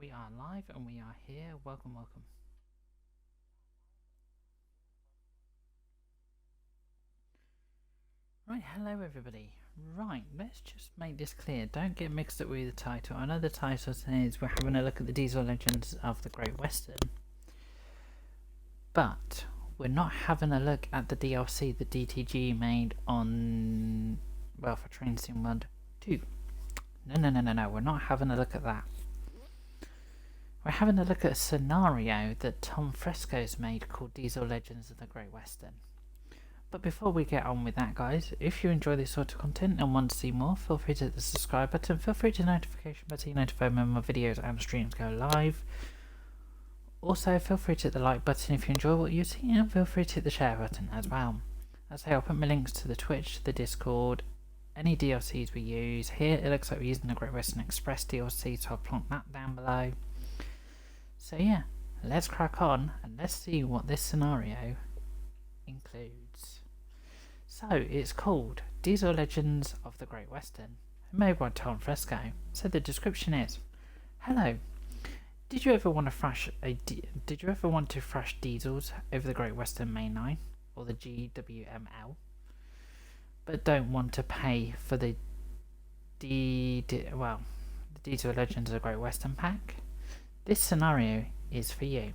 We are live and we are here. Welcome, welcome. Right, hello everybody. Right, let's just make this clear. Don't get mixed up with the title. I know the title says we're having a look at the diesel legends of the Great Western, but we're not having a look at the DLC that DTG made on, well, for Trans-Pennine 2. No, we're not having a look at that. We're having a look at a scenario that TomFresco's made called Diesel Legends of the Great Western. But before we get on with that, guys, if you enjoy this sort of content and want to see more, feel free to hit the subscribe button, feel free to hit the notification button to notify when my videos and streams go live. Also, feel free to hit the like button if you enjoy what you see, and feel free to hit the share button as well. As I say, I'll put my links to the Twitch, the Discord, any DLCs we use. Here it looks like we're using the Great Western Express DLC, so I'll plonk that down below. So yeah, let's crack on and let's see what this scenario includes. So it's called Diesel Legends of the Great Western, made by TomFresco. So the description is: hello. Did you ever want to thrash diesels over the Great Western Main Line or the GWML, but don't want to pay for the Diesel Legends of the Great Western pack? This scenario is for you.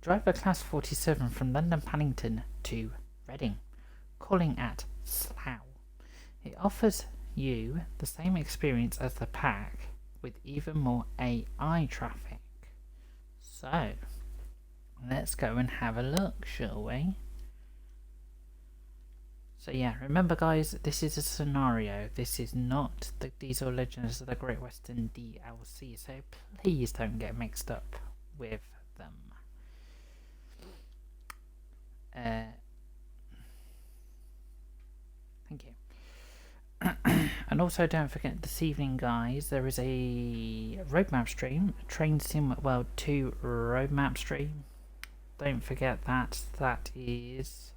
Drive a Class 47 from London Paddington to Reading, calling at Slough. It offers you the same experience as the pack with even more AI traffic. So, let's go and have a look, shall we? So yeah, remember guys, this is a scenario. This is not the Diesel Legends of the Great Western DLC, so please don't get mixed up with them. Thank you. And also don't forget, this evening guys, there is a roadmap stream, Train Sim World 2 roadmap stream. Don't forget that. That is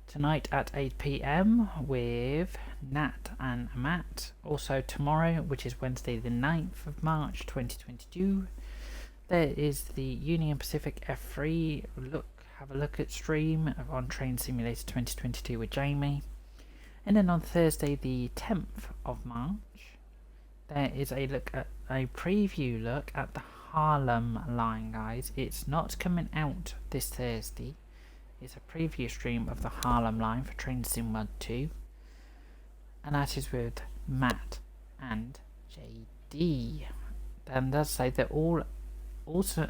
tonight at 8 PM with Nat and Matt. Also tomorrow, which is Wednesday the 9th of March 2022, there is the Union Pacific F3 have a look at stream on Train Simulator 2022 with Jamie. And then on Thursday the 10th of March, there is a preview look at the Harlem line, guys. It's not coming out this Thursday. It's a preview stream of the Harlem line for Train Sim World 2, and that is with Matt and JD. And does say that all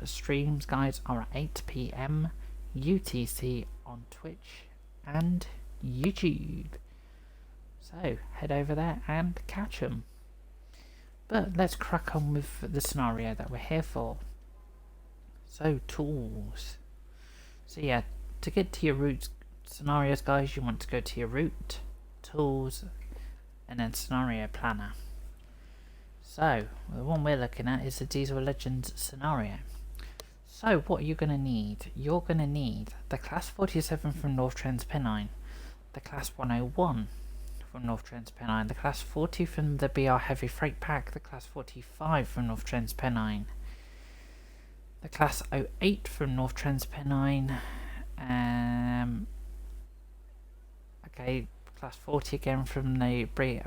streams, guys, are at 8 PM UTC on Twitch and YouTube. So head over there and catch them. But let's crack on with the scenario that we're here for. So tools. So yeah, to get to your route scenarios, guys, you want to go to your route, tools, and then scenario planner. So the one we're looking at is the Diesel Legends scenario. So what are you going to need? You're going to need the Class 47 from North Trans-Pennine, the Class 101 from North Trans-Pennine, the Class 40 from the BR Heavy Freight Pack, the Class 45 from North Trans-Pennine, the Class 08 from North Trans-Pennine, okay, Class 40 again from the BR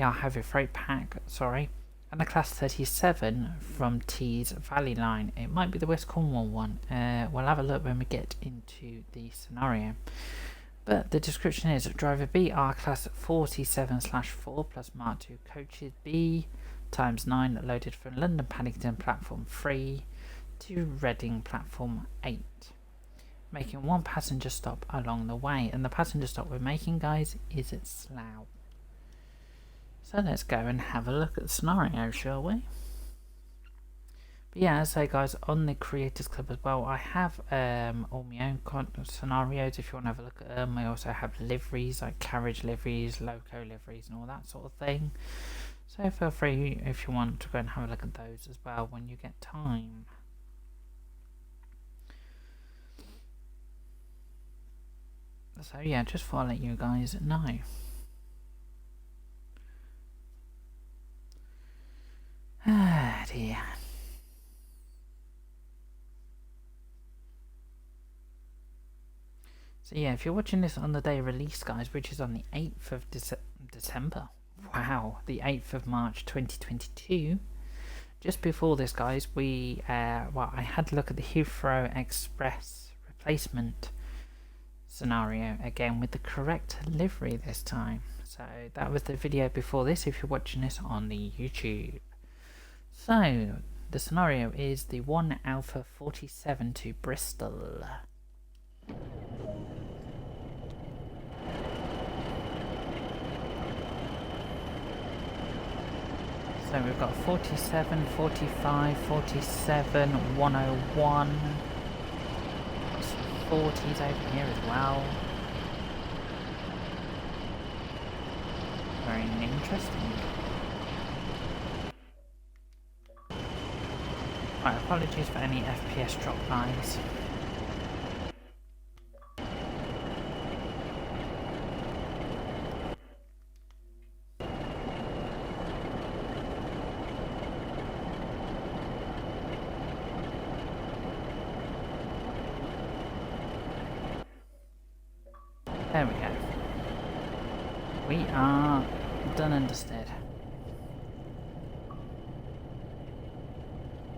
Heavy Freight Pack, sorry, and the Class 37 from Tees Valley Line. It might be the West Cornwall one. We'll have a look when we get into the scenario. But the description is: driver BR Class 47/4 plus Mark II coaches B ×9 loaded from London Paddington Platform 3 to Reading Platform 8, making one passenger stop along the way. And the passenger stop we're making, guys, is at Slough. So let's go and have a look at the scenario, shall we? But yeah, as I say, guys, on the Creators Club as well, I have all my own scenarios if you want to have a look at them. I also have liveries, like carriage liveries, loco liveries, and all that sort of thing. So feel free if you want to go and have a look at those as well when you get time. So yeah, just thought I'd let you guys know. here. So yeah, if you're watching this on the day of release, guys, which is on the 8th of December, wow, the 8th of March 2022, just before this, guys, I had a look at the Heathrow Express replacement scenario, again with the correct livery this time. So that was the video before this, if you're watching this on the YouTube. So, the scenario is the 1 Alpha 47 to Bristol. So we've got 47, 45, 47, 101. Got some 40s over here as well. Very interesting. Right, apologies for any FPS drop, guys. There we go. We are done and dusted.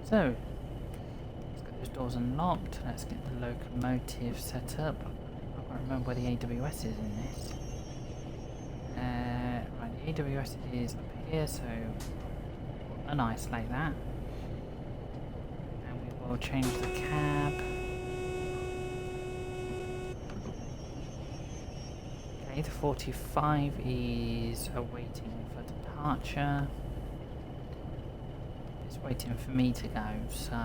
So, let's get those doors unlocked. Let's get the locomotive set up. I can't remember where the AWS is in this. Right, the AWS is up here, so unisolate that. And we will change the cab. Okay, the 45 is awaiting for departure. It's waiting for me to go, so...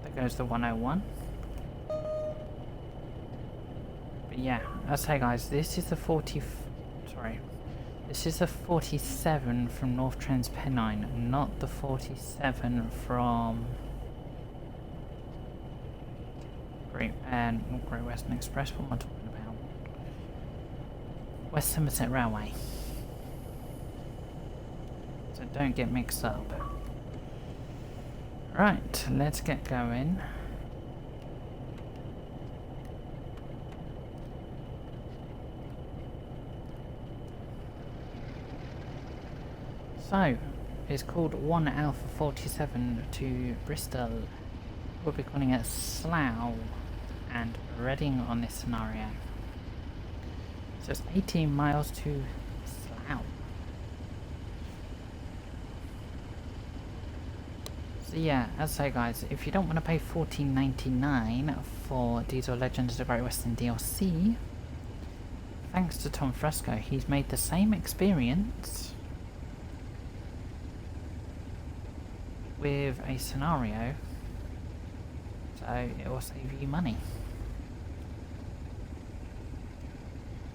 There goes the 101. But yeah, I'll say, guys, this is the 40... Sorry. This is the 47 from North Trans-Pennine, not the 47 from... Great Western Express, what am I talking about? West Somerset Railway. So don't get mixed up. Right, let's get going. So, it's called 1 Alpha 47 to Bristol. We'll be calling it Slough and Reading on this scenario. So it's 18 miles to Slough. So yeah, as I say, guys, if you don't want to pay $14.99 for Diesel Legends of the Great Western DLC, thanks to TomFresco, he's made the same experience with a scenario, so it will save you money.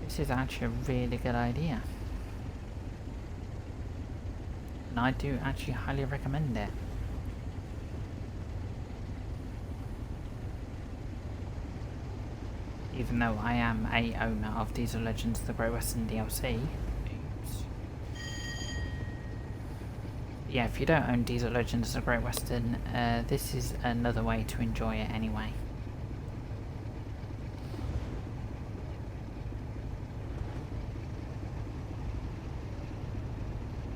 This is actually a really good idea, and I do actually highly recommend it. Even though I am a owner of Diesel Legends of the Great Western DLC. Oops. Yeah, if you don't own Diesel Legends of the Great Western, this is another way to enjoy it anyway.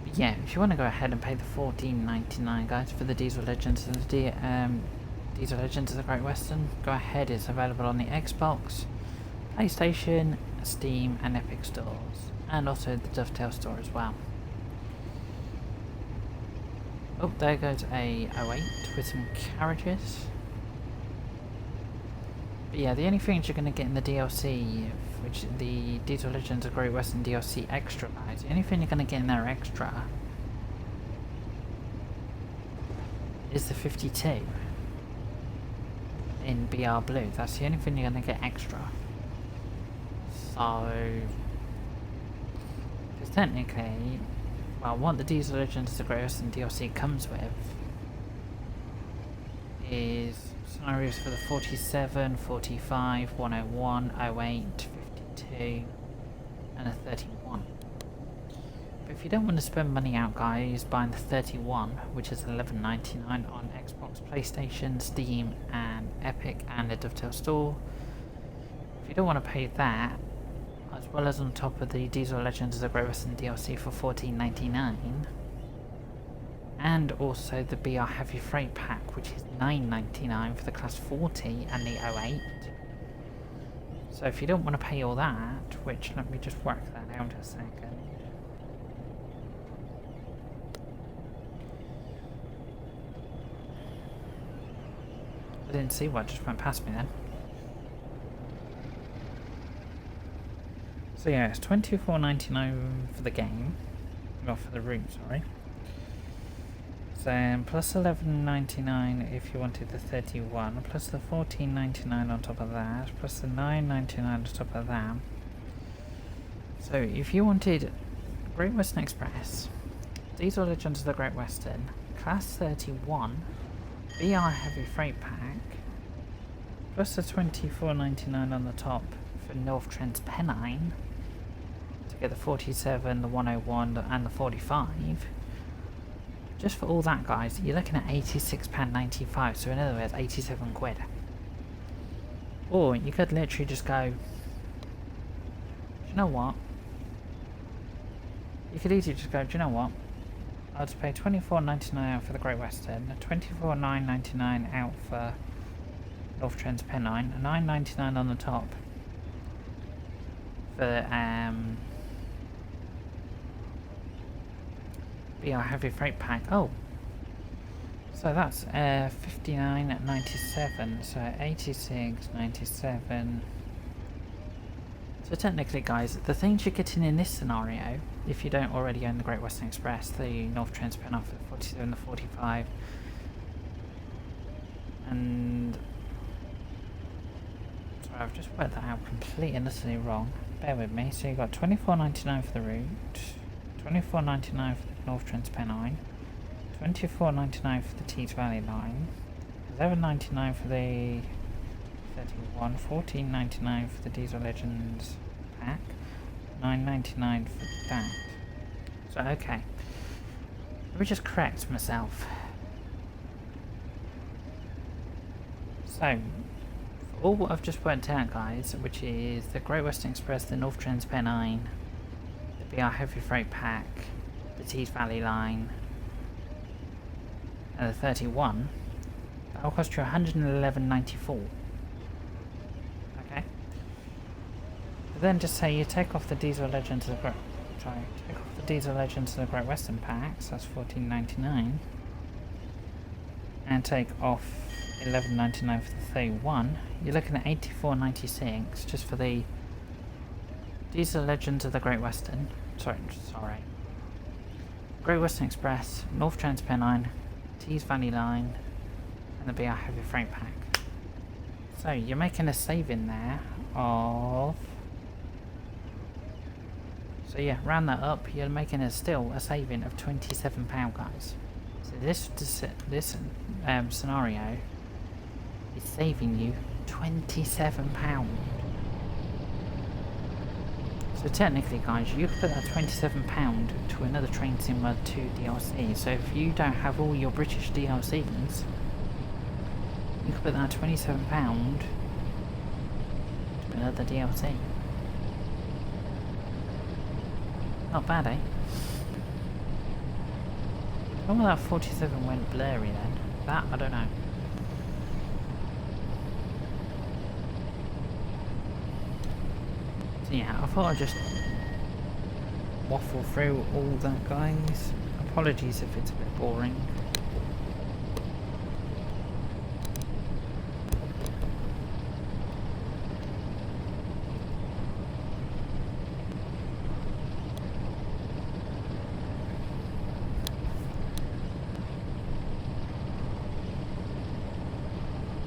But yeah, if you want to go ahead and pay the $14.99, guys, for the Diesel Legends of the Diesel Legends of the Great Western, go ahead. It's available on the Xbox, PlayStation, Steam and Epic stores, and also the Dovetail store as well. Oh, there goes a 08 with some carriages. But yeah, the only things you're going to get in the DLC, which is the Diesel Legends of Great Western DLC Extra, guys, the only thing you're going to get in there extra is the 52 in BR Blue. That's the only thing you're going to get extra. So, because technically, well, what the Diesel Legends of the Great Western DLC comes with is scenarios for the 47, 45, 101, 08, 32, and a 31. But if you don't want to spend money out, guys, buying the 31, which is $11.99 on Xbox, PlayStation, Steam, and Epic, and the Dovetail Store, if you don't want to pay that, as well as on top of the Diesel Legends of the Great Western DLC for $14.99, and also the BR Heavy Freight Pack, which is $9.99 for the Class 40 and the 08. So if you don't want to pay all that, which let me just work that out a second. I didn't see what just went past me then. So yeah, it's $24.99 for the game. Not for the route, sorry. So plus $11.99 if you wanted the 31, plus the $14.99 on top of that, plus the $9.99 on top of that. So if you wanted Great Western Express, Diesel Legends of the Great Western, Class 31, BR Heavy Freight Pack, plus the $24.99 on the top for North Trans-Pennine, to get the 47, the 101 and the 45. Just for all that, guys, you're looking at £86.95, so in other words, 87 quid. Or you could literally just go, do you know what? You could easily just go, do you know what? I'll just pay $24.99 out for the Great Western, $24.99 out for North Trans-Pennine, $9.99 on the top for BR Heavy Freight Pack. Oh, so that's $59.97, so $86.97. So technically, guys, the things you're getting in this scenario, if you don't already own the Great Western Express, the North Trans-Pennine for the 47, the 45, and sorry, I've just worked that out completely and utterly wrong. Bear with me. So you've got $24.99 for the route, $24.99 for the North Trans-Pennine, $24.99 for the Tees Valley line, $11.99 for the 31, $14.99 for the Diesel Legends pack, $9.99 for that. So okay, let me just correct myself. So for all what I've just worked out, guys, which is the Great Western Express, the North Trans-Pennine, the BR Heavy Freight Pack, the Tees Valley line, and the 31, that'll cost you $111.94. Okay. But then just say you take off the Diesel Legends of the Diesel Legends of the Great Western pack, so that's $14.99, and take off $11.99 for the 31. You're looking at $84.96 just for the Diesel Legends of the Great Western. Sorry. Great Western Express, North Trans-Pennine, Tees Valley line, and the BR Heavy Freight Pack. So you're making a saving there of, so yeah, round that up, you're making still a saving of £27, guys. So this scenario is saving you £27. So technically, guys, you could put that £27 to another Train Sim World 2 DLC. So if you don't have all your British DLCs, you could put that £27 to another DLC. Not bad, eh? Oh, that 47 went blurry then. That, I don't know. So yeah, I thought I'd just waffle through all that, guys. Apologies if it's a bit boring.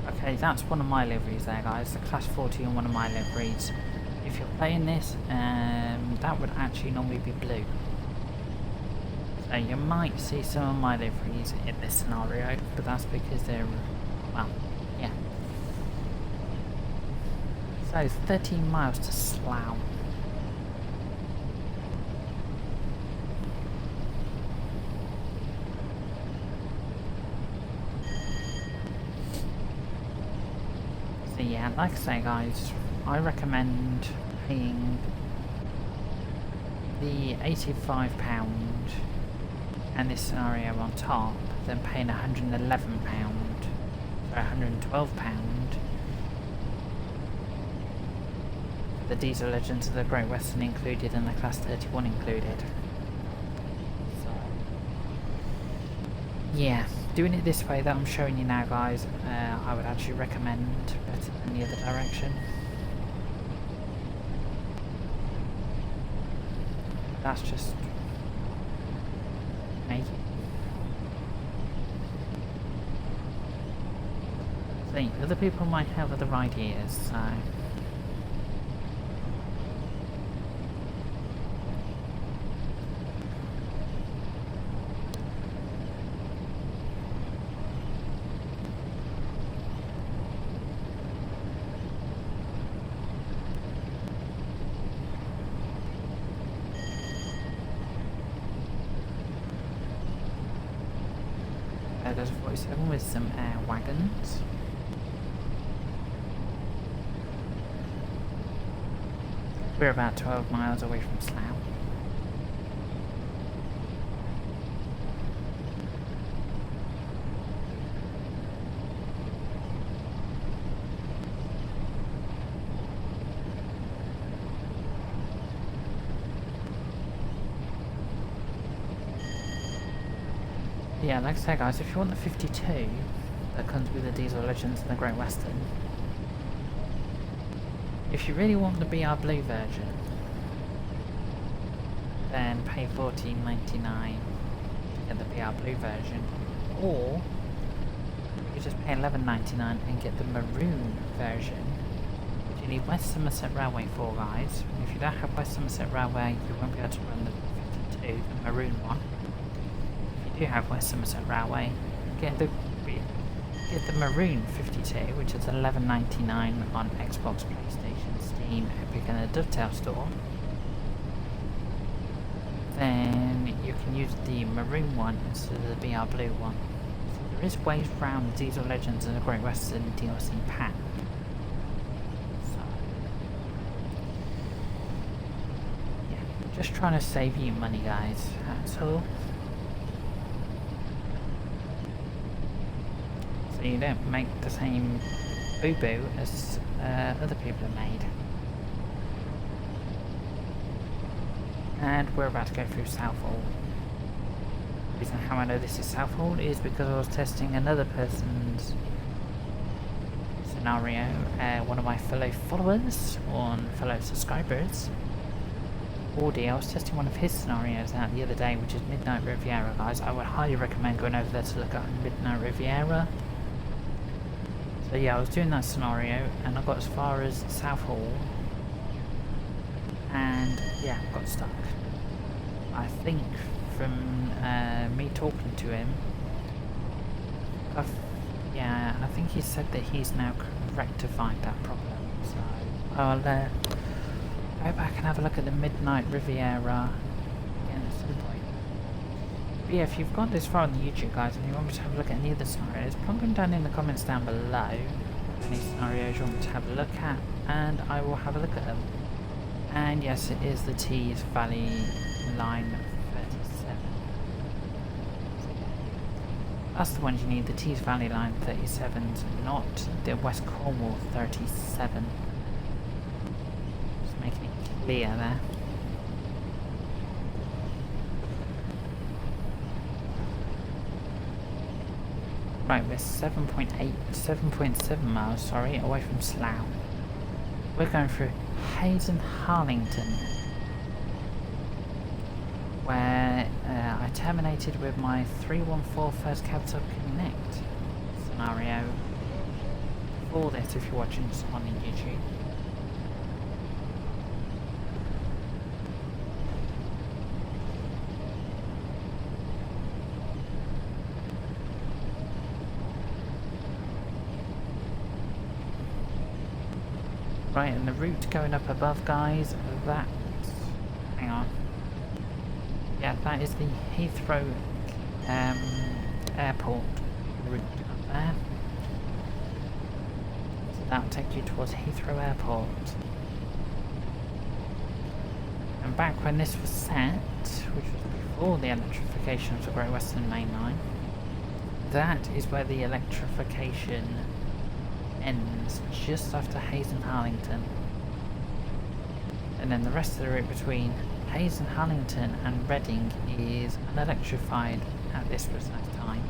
Okay, that's one of my liveries there, guys. The Class 40 on one of my liveries. If you're playing this, that would actually normally be blue. So you might see some of my liveries in this scenario, but that's because they're, well, yeah. So 13 miles to Slough. So yeah, like I say guys, I recommend paying the £85 and this scenario on top, then paying £111, or £112 the Diesel Legends of the Great Western included and the Class 31 included. So, yeah, doing it this way that I'm showing you now guys, I would actually recommend better than the other direction. That's just me. See, other people might have other ideas, so... There's a 47 with some wagons. We're about 12 miles away from Slough. Yeah, like I said guys, if you want the 52 that comes with the Diesel Legends and the Great Western, if you really want the BR Blue version, then pay $14.99 to get the BR Blue version, or you just pay $11.99 and get the Maroon version, which you need West Somerset Railway for guys. If you don't have West Somerset Railway, you won't be able to run the 52, the Maroon one. You have West Somerset Railway, get the Maroon 52, which is $11.99 on Xbox, PlayStation, Steam, Epic and the Dovetail store. Then you can use the Maroon one instead of the BR Blue one. So there is ways around Diesel Legends and the Great Western DLC pack. So, yeah, just trying to save you money guys, that's all. So you don't make the same boo-boo as other people have made. And we're about to go through Southall. The reason how I know this is Southall is because I was testing another person's scenario, one of my fellow followers, fellow subscribers, Audi. I was testing one of his scenarios out the other day, which is Midnight Riviera guys. I would highly recommend going over there to look at Midnight Riviera. So yeah, I was doing that scenario and I got as far as Southall and yeah, got stuck. I think from me talking to him, I think he said that he's now rectified that problem. So I'll go back and have a look at the Midnight Riviera again at some point. But yeah, if you've got this far on the YouTube guys and you want me to have a look at any other scenarios, put them down in the comments down below. Any scenarios you want me to have a look at, and I will have a look at them. And yes, it is the Tees Valley line 37. That's the ones you need, the Tees Valley line 37s, not the West Cornwall 37. Just making it clear there. Right, we're 7.7 miles, sorry, away from Slough. We're going through Hayes and Harlington, where I terminated with my 314 First Capital Connect scenario for this if you're watching this on YouTube. Right, and the route going up above, guys, that... Hang on. Yeah, that is the Heathrow airport route up there. So that will take you towards Heathrow Airport. And back when this was set, which was before the electrification of the Great Western Main Line, that is where the electrification ends, just after Hayes and Harlington. And then the rest of the route between Hayes and Harlington and Reading is unelectrified at this precise time.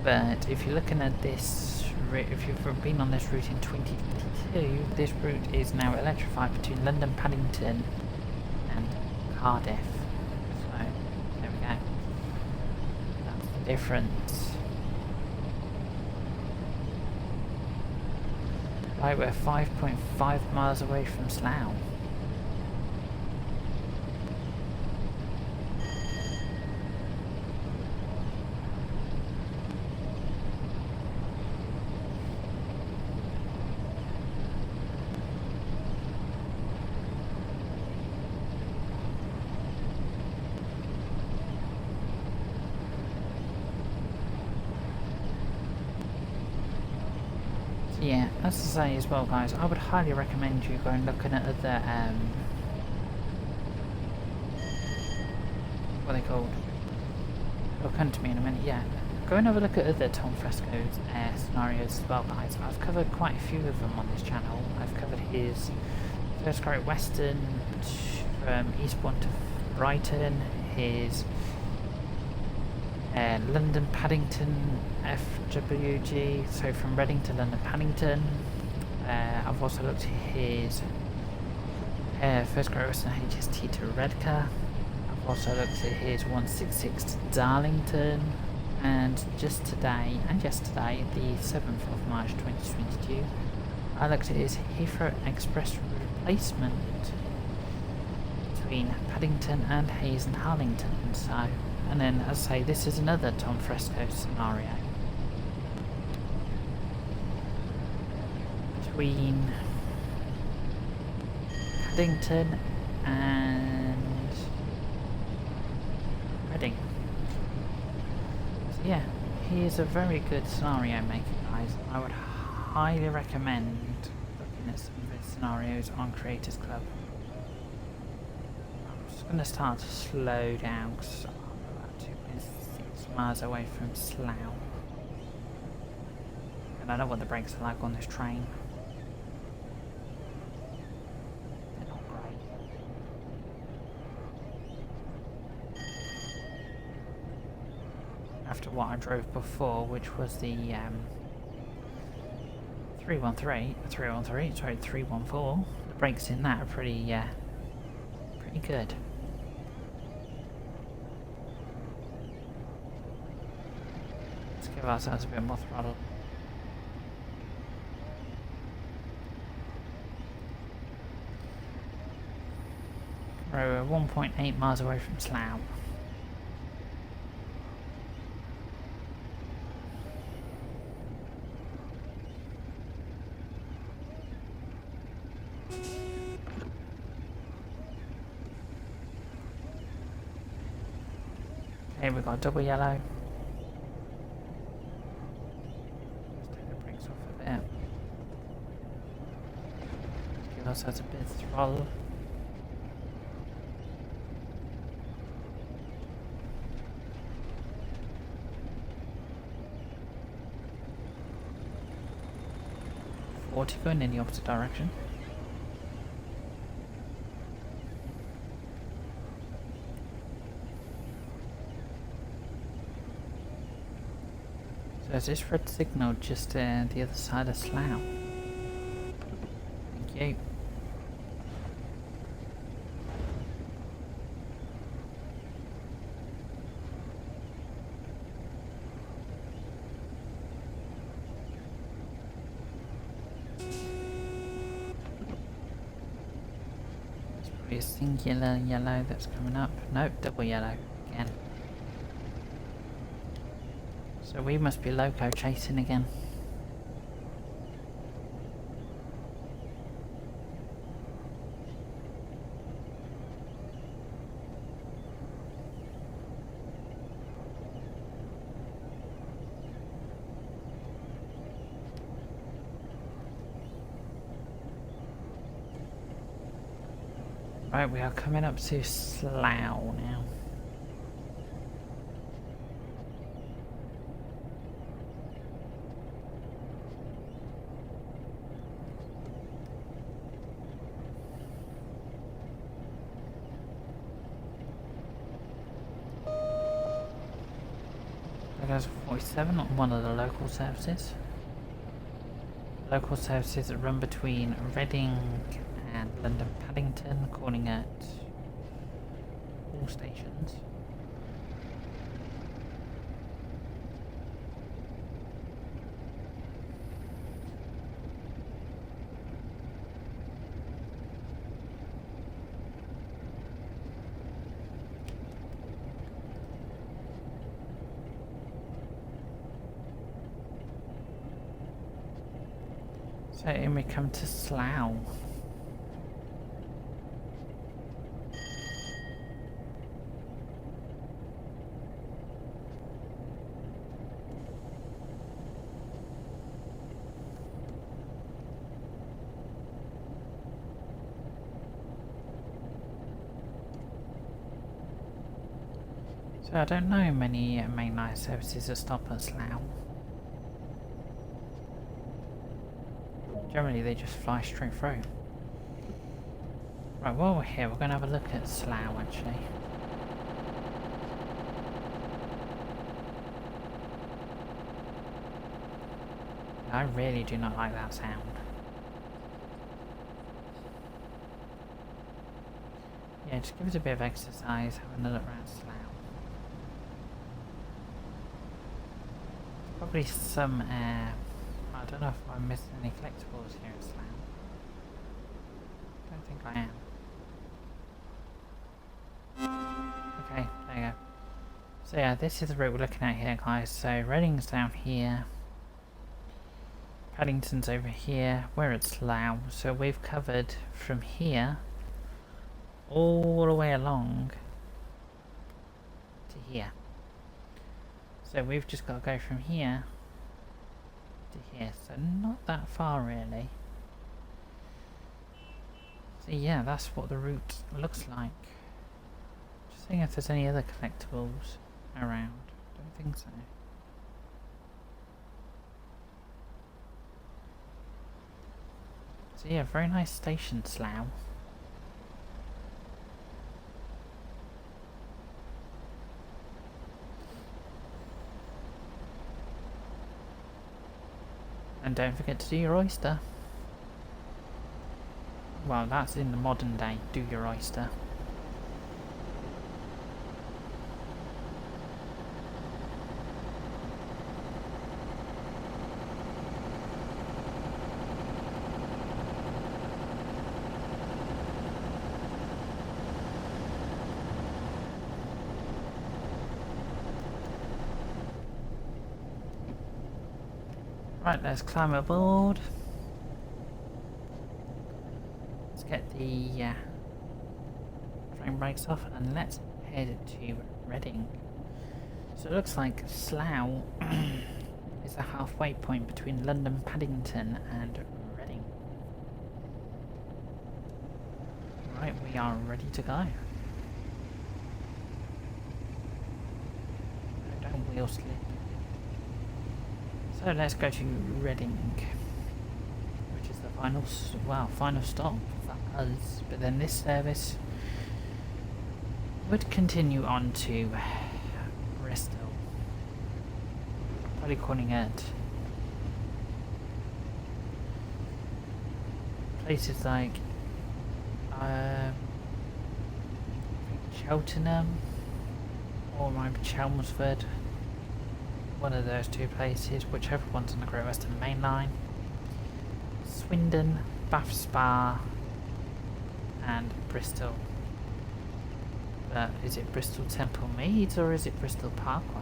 But if you're looking at this route, if you've been on this route in 2022, this route is now electrified between London, Paddington and Cardiff. So, there we go. That's the difference. Right, we're 5.5 miles away from Slough. Yeah, as I say as well, guys, I would highly recommend you going looking at other, what are they called? It'll come to me in a minute, yeah. Go and have a look at other TomFresco's scenarios as well, guys. I've covered quite a few of them on this channel. I've covered his First Great Western from Eastbourne to Brighton, his London Paddington FWG, so from Reading to London Paddington. I've also looked at his First Great Western HST to Redcar. I've also looked at his 166 to Darlington, and just today and yesterday, the 7th of March 2022, I looked at his Heathrow Express replacement between Paddington and Hayes and Harlington. So, and then, as I say, this is another TomFresco scenario between Paddington and Reading. So yeah, he is a very good scenario maker, guys. I would highly recommend looking at some of his scenarios on Creators Club. I'm just going to start to slow down because I'm about 2.6 miles away from Slough. And I know what the brakes are like on this train. They're not great. After what I drove before, which was the 314, the brakes in that are pretty good. Let's give ourselves a bit more throttle. We're 1.8 miles away from Slough. Okay, we've got double yellow. Let's take the brakes off a bit. Give ourselves a bit of throttle. Going in the opposite direction. So is this red signal just the other side of Slough? Thank you. A singular yellow that's coming up. Nope, double yellow again. So we must be loco chasing again. Right, we are coming up to Slough now. There's 47 on one of the local services. Local services that run between Reading and London Paddington, calling at all stations. So in we come to Slough. So I don't know many mainline services that stop at Slough. Generally they just fly straight through. Right, while we're here we're going to have a look at Slough actually. I really do not like that sound. Yeah, just give us a bit of exercise, having a look around Slough. Probably some I don't know if I'm missing any collectibles here at Slough. Don't think I am. Okay, there you go. So yeah, this is the route we're looking at here, guys. So Reading's down here. Paddington's over here. We're at Slough. So we've covered from here all the way along to here. So we've just got to go from here to here, so not that far really. So yeah, that's what the route looks like. Just seeing if there's any other collectibles around. Don't think so. So yeah, very nice station, Slough. And don't forget to do your oyster. Well, that's in the modern day, do your oyster. Right, let's climb aboard. Let's get the train brakes off and let's head to Reading. So it looks like Slough is the halfway point between London Paddington and Reading. Right, we are ready to go. Don't wheel slip. So let's go to Reading, which is the final stop for us. But then this service would continue on to Bristol. Probably calling it places like Cheltenham or maybe Chelmsford. One of those two places, whichever one's on the Great Western Main Line. Swindon, Bath Spa and Bristol. But is it Bristol Temple Meads or is it Bristol Parkway?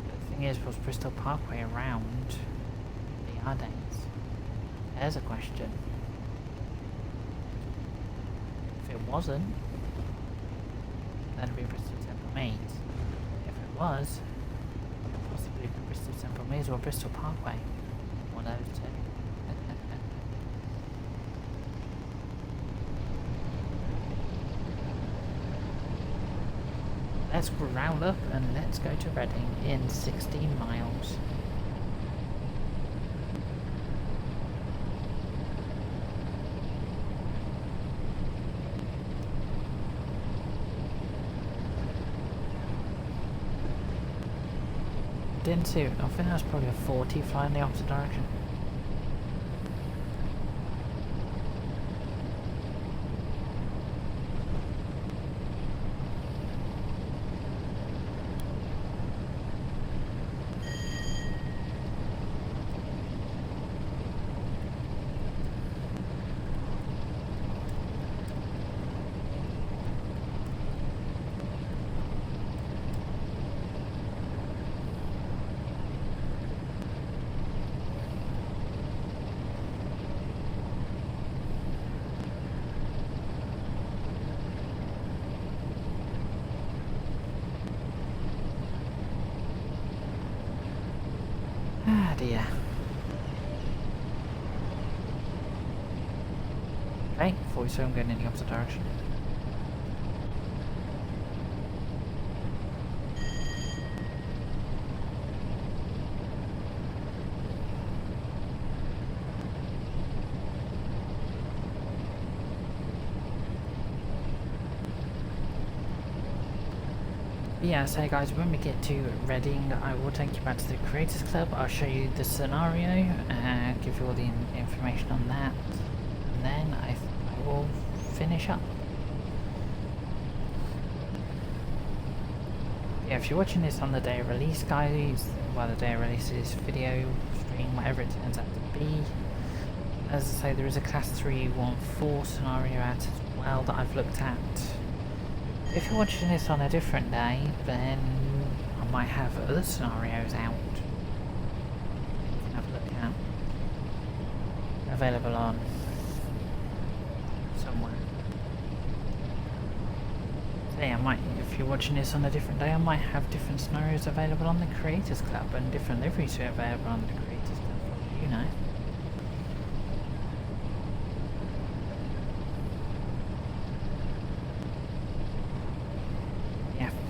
The thing is, was Bristol Parkway around the R days? There's a question. If it wasn't, then it'd be Bristol Temple Meads. If it was, possibly Bristol Temple Meads or Bristol Parkway. One of those two. let's round up and let's go to Reading in 16 miles. Didn't see it. I think that was probably a 40 flying the opposite direction. Ah dear. Okay, 47 going in the opposite direction. Yeah, so guys, when we get to Reading, I will take you back to the Creators Club. I'll show you the scenario and give you all the information on that, and then I will finish up. Yeah, if you're watching this on the day of release, guys, well, the day of release of this video, stream, whatever it turns out to be, as I say, there is a Class 314 scenario out as well that I've looked at. If you're watching this on a different day, then I might have other scenarios out. You can have a look at. Available on somewhere. So yeah, if you're watching this on a different day, I might have different scenarios available on the Creators Club and different liveries available on the Creators Club, you know.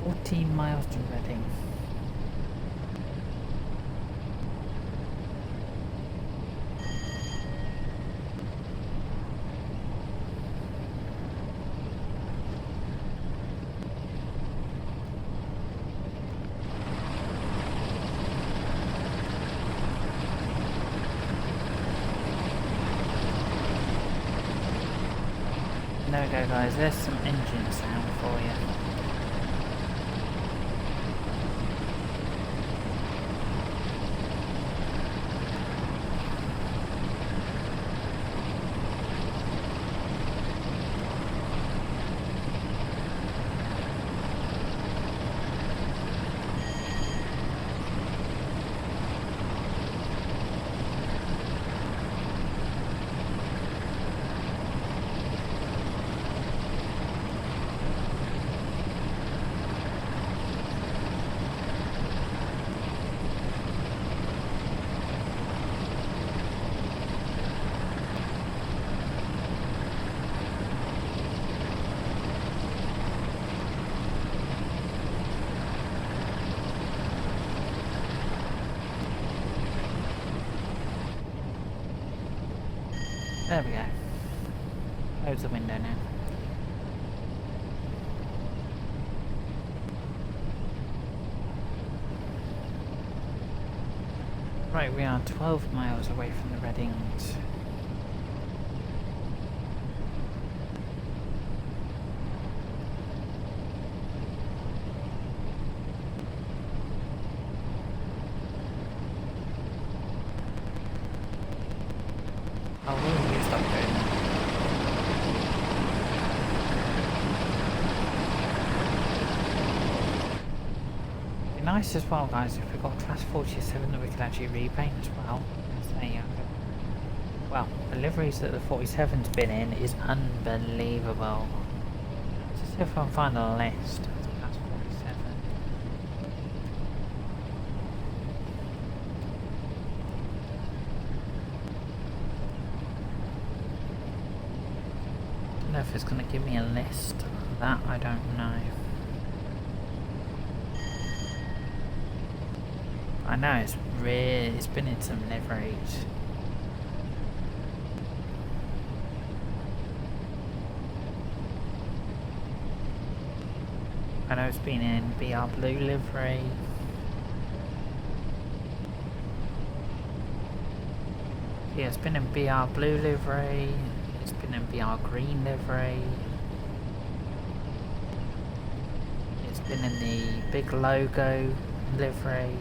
14 miles to Reading. There we go guys, there's some engine sound for you. There we go. Close the window now. Right, we are 12 miles away from the Readings. Oh, will you stop doing that? It'd be nice as well, guys, if we got Class 47 that we could actually repaint as well. Well, the liveries that the 47's been in is unbelievable. Let's see if I can find a list of Class 47. I don't know if it's going to give me a list. That I don't know. I know it's been in some liveries. I know it's been in BR Blue livery. Yeah, it's been in BR Blue livery. It's been in BR Green livery. It's been in the big logo livery.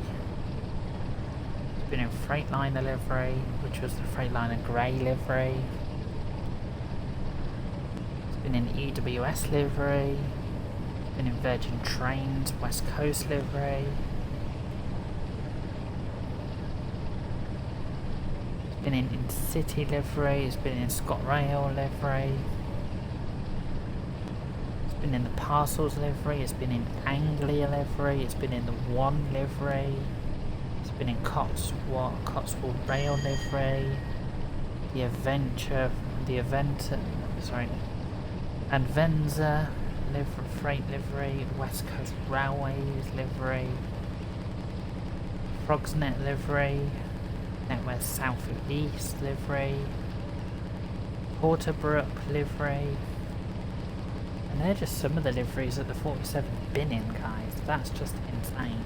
It's been in Freightliner livery, which was the Freightliner Grey livery. It's been in EWS livery. It's been in Virgin Trains West Coast livery. It's been in City livery. It's been in ScotRail livery. It's been in the Parcels livery. It's been in Anglia livery. It's been in the One livery. It's been in Cotswold Rail livery. The Advenza Freight livery. West Coast Railways livery. Frogsnet livery. NetWest South East livery. Porterbrook livery. And they're just some of the liveries that the 47's been in, guys. That's just insane.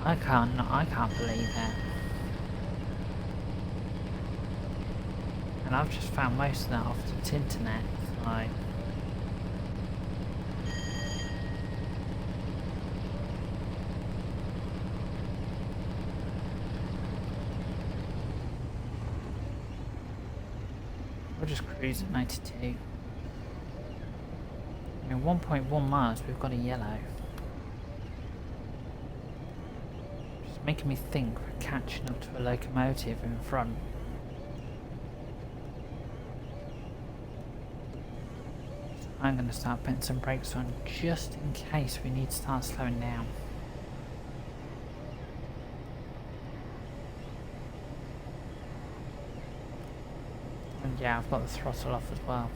I can't believe it. And I've just found most of that off the internet, so... We'll just cruise at 92. In 1.1 miles we've got a yellow. Just making me think we're catching up to a locomotive in front. So I'm going to start putting some brakes on just in case we need to start slowing down. And yeah, I've got the throttle off as well.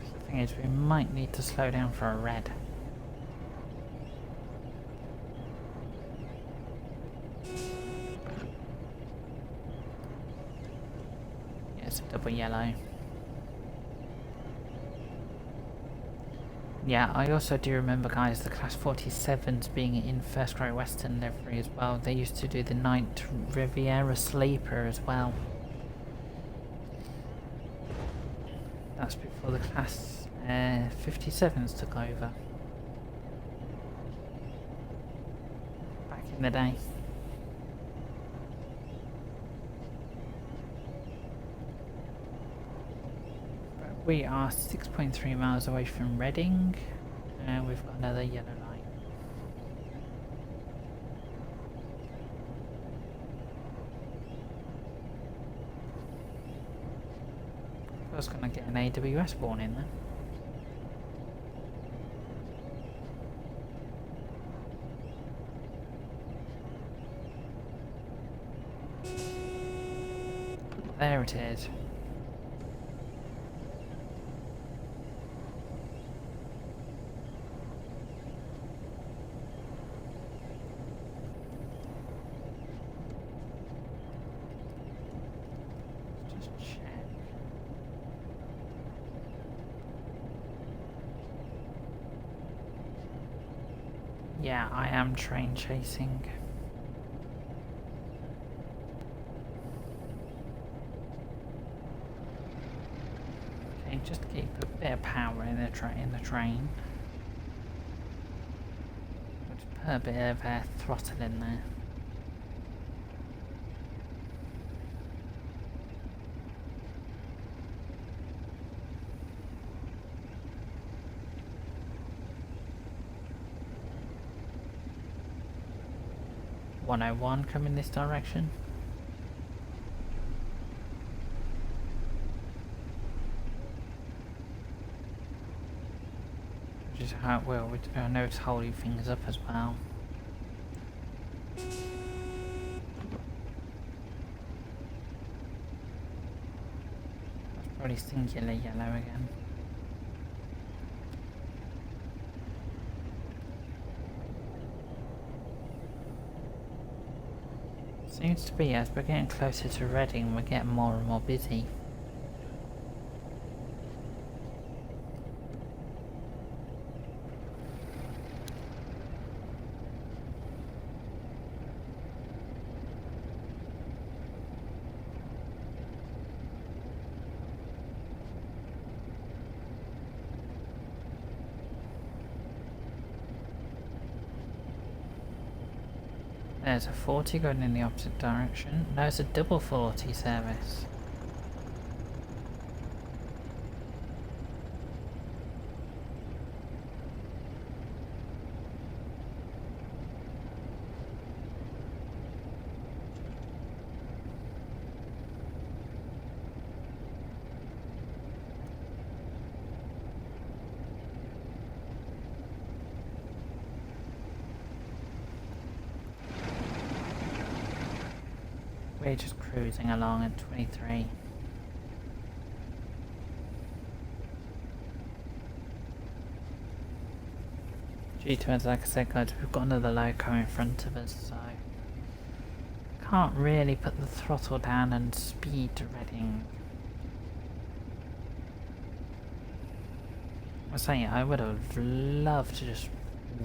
The thing is, we might need to slow down for a red. Yeah, it's a double yellow. Yeah, I also do remember, guys, the Class 47s being in First Great Western livery as well. They used to do the Night Riviera Sleeper as well. That's before the Class 57s took over. Back in the day. We are 6.3 miles away from Reading, and we've got another yellow light. I was going to get an AWS warning then. There it is. Yeah, I am train chasing. Okay, just keep a bit of power in the train. Just put a bit of throttle in there. .101 coming this direction. Which is how it will. I know it's holding things up as well. Probably singular yellow again. Seems to be, as we're getting closer to Reading, we're getting more and more busy. There's a 40 going in the opposite direction. There's a double 40 service. We're just cruising along at 23. G2s, like I said guys, we've got another loco in front of us, so can't really put the throttle down and speed to Reading. I was saying I would have loved to just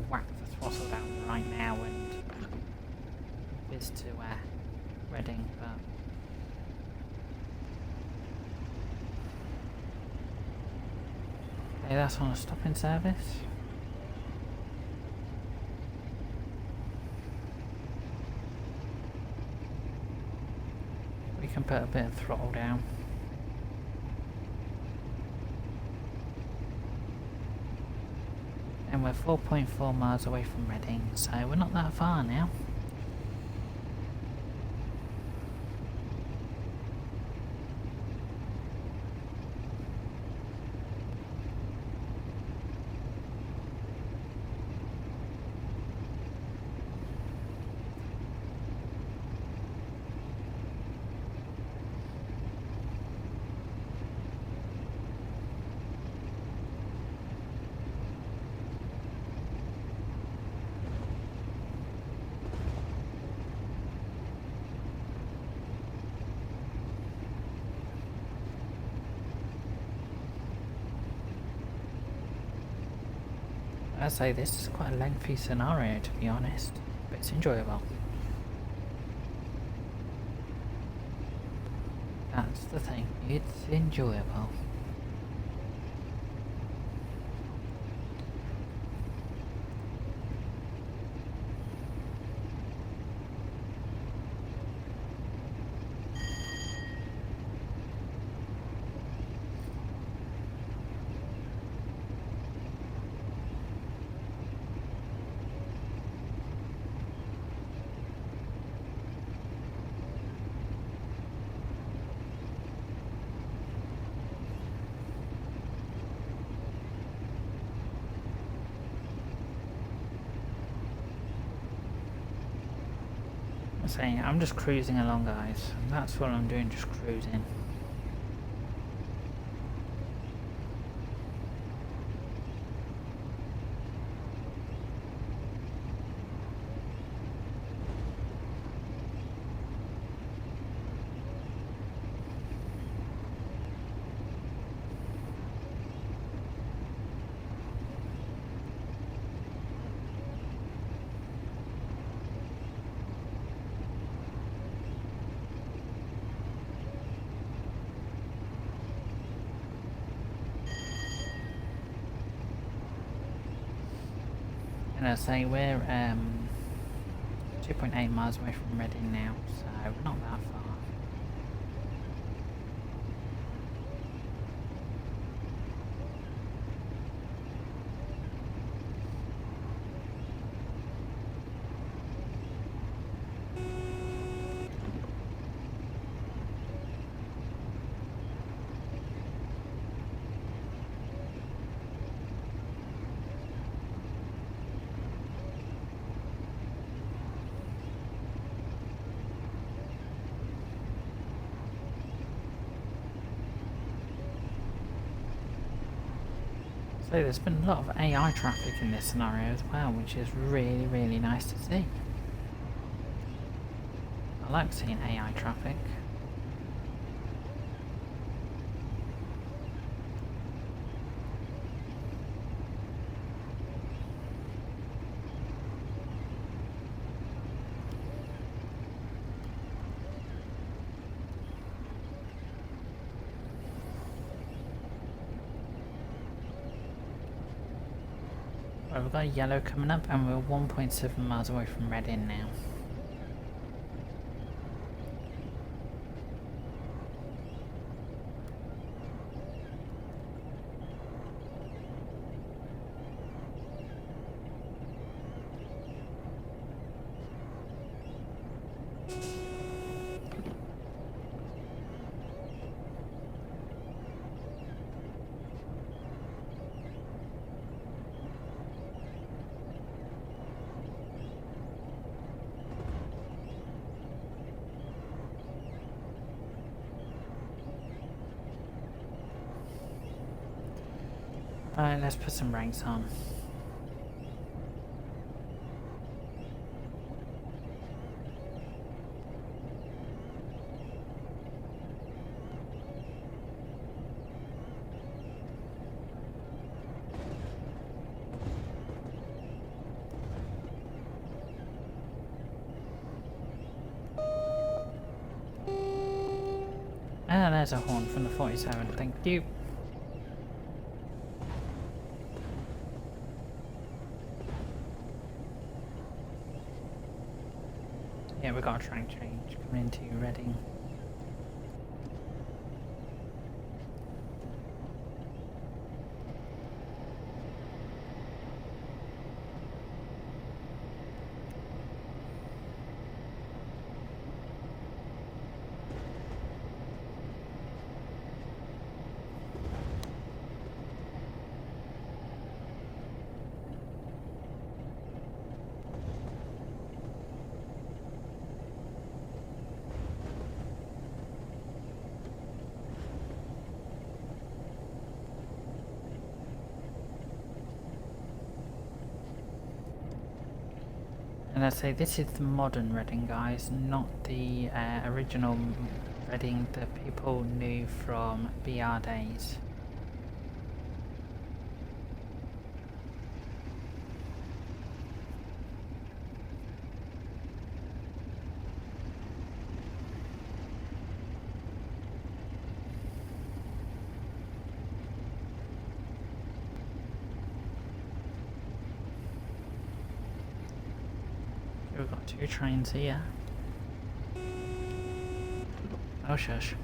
whack the throttle down right now and whiz to Reading, but okay, that's on a stopping service. We can put a bit of throttle down. And we're 4.4 miles away from Reading, so we're not that far now. I say this is quite a lengthy scenario, to be honest, but it's enjoyable. That's the thing, it's enjoyable. Saying I'm just cruising along guys, and that's what I'm doing, just cruising. And I say we're 2.8 miles away from Reading now, so we're not that far. So there's been a lot of AI traffic in this scenario as well, which is really, really nice to see. I like seeing AI traffic. Right, we've got a yellow coming up and we're 1.7 miles away from Reading now. Alright, let's put some brakes on. And there's a horn from the 47, thank you. Yeah, we got a track change coming into Reading. And I say this is the modern Reading, guys, not the original Reading that people knew from BR days. We've got two trains here. Oh shush.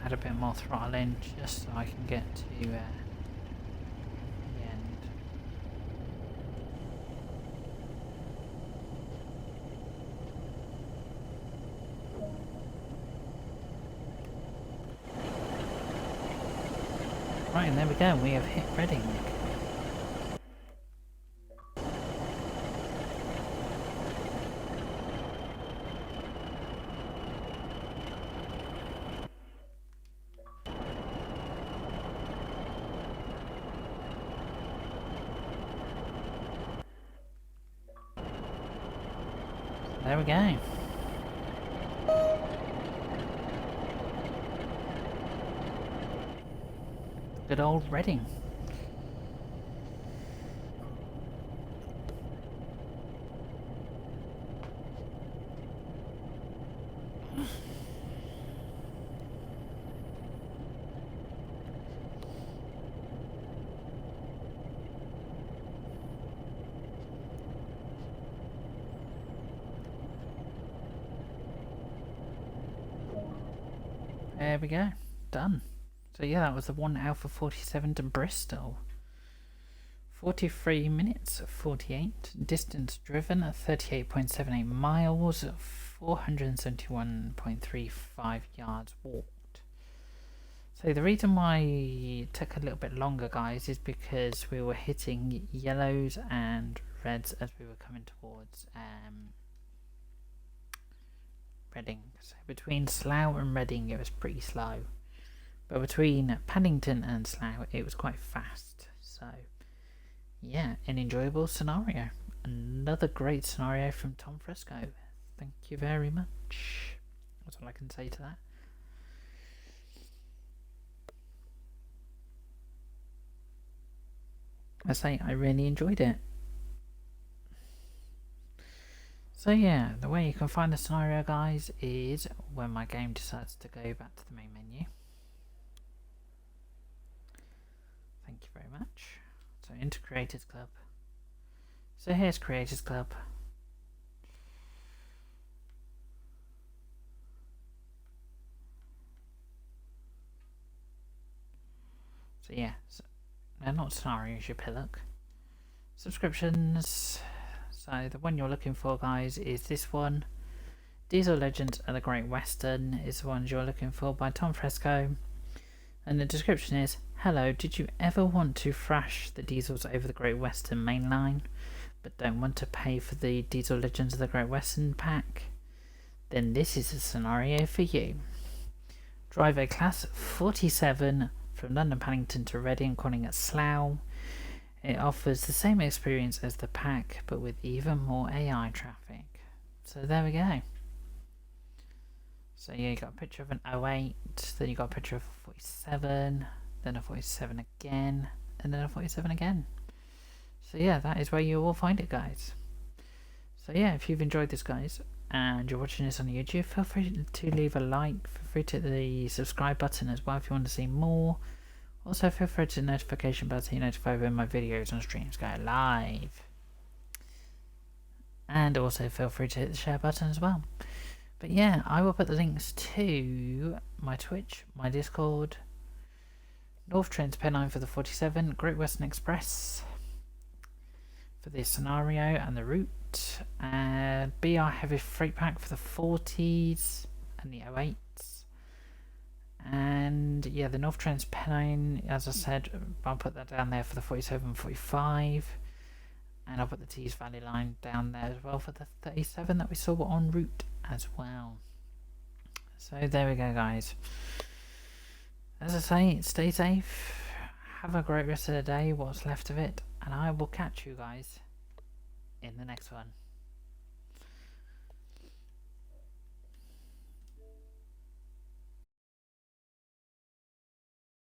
Add a bit more throttle in just so I can get to the end. Right, and there we go, we have hit Reading. There we go. Good old Reading. There we go. Done. So yeah, that was the 1 Alpha 47 to Bristol. 43 minutes 48. Distance driven 38.78 miles. 471.35 yards walked. So the reason why it took a little bit longer, guys, is because we were hitting yellows and reds as we were coming towards Reading. So between Slough and Reading it was pretty slow, but between Paddington and Slough it was quite fast. So yeah, an enjoyable scenario. Another great scenario from TomFresco. Thank you very much. That's all I can say to that. I say I really enjoyed it. So yeah, the way you can find the scenario, guys, is when my game decides to go back to the main menu. Thank you very much. So into Creators Club. So here's Creators Club. So yeah, no, not scenarios, you pillock. Subscriptions. So the one you're looking for, guys, is this one. Diesel Legends of the Great Western is the ones you're looking for by TomFresco. And the description is, hello, did you ever want to thrash the diesels over the Great Western main line, but don't want to pay for the Diesel Legends of the Great Western pack? Then this is a scenario for you. Drive a Class 47 from London Paddington to Reading, calling at Slough. It offers the same experience as the pack, but with even more AI traffic. So there we go. So yeah, you got a picture of an 08, then you got a picture of a 47, then a 47 again, and then a 47 again. So yeah, that is where you will find it, guys. So yeah, if you've enjoyed this, guys, and you're watching this on YouTube, feel free to leave a like, feel free to hit the subscribe button as well if you want to see more. Also feel free to hit the notification bell so you're notified when my videos on streams go live. And also feel free to hit the share button as well. But yeah, I will put the links to my Twitch, my Discord, North Trans-Pennine for the 47, Great Western Express for this scenario and the route, and BR Heavy Freight Pack for the 40s and the 08s. And yeah, the North Trans-Pennine, as I said, I'll put that down there for the 47 45. And I'll put the Tees Valley line down there as well for the 37 that we saw en route as well. So there we go, guys. As I say, stay safe. Have a great rest of the day, what's left of it. And I will catch you guys in the next one.